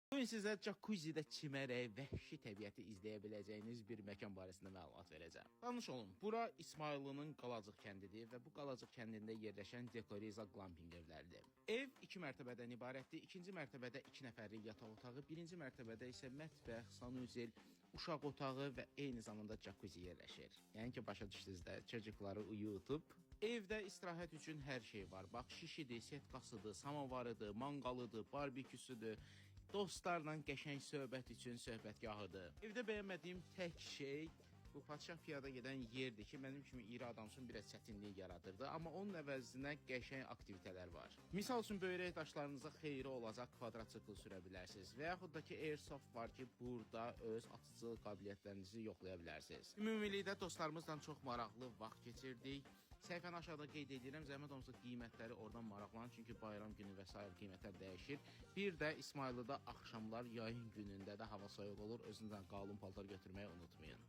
Bugün sizə Jacuzzi'də çimərək vəhşi təbiəti izləyə biləcəyiniz bir məkan barəsində məlumat verəcəm. Tanış olun, bura İsmayıllı'nın Qalacıq kəndidir və bu Qalacıq kəndində yerləşən Dekoriza Glamping evləridir. Ev 2 mərtəbədən ibarətdir. İkinci mərtəbədə 2 nəfərlik yataq otağı, birinci mərtəbədə isə mətbəx, sanuzel, uşaq otağı və eyni zamanda Jacuzzi yerləşir. Yəni ki, başa düşdünüz də, çocukları uyutub. Evdə istirahət üçün hər şey var. Bax, şişidir, setkasıdır, samavarıdır, manqalıdır, barbeküsüdür. Dostlarla qəşəng söhbət üçün söhbətgahıdır. Evdə bəyənmədiyim tək şey bu padşah piyada gedən yerdir ki, mənim kimi iri adam üçün biraz çətinlik yaradırdı. Amma onun əvəzinə qəşəng aktivitelər var. Misal üçün böyrək daşlarınıza xeyri olacaq kvadrotsikl sürə bilərsiniz. Və yaxud da ki, Airsoft var ki, burada öz atıcı qabiliyyətlərinizi yoxlaya bilərsiniz. Ümumilikdə dostlarımızla çox maraqlı vaxt keçirdik. Səhifəni aşağıda qeyd edirəm. Zəhmət olmasa qiymətləri oradan maraqlanın. Çünki bayram günü və s. qiymətlər dəyişir. Bir də İsmayıllıda axşamlar yayın günündə də hava soyuq olur. Özünüzlə qalın paltar götürməyi unutmayın.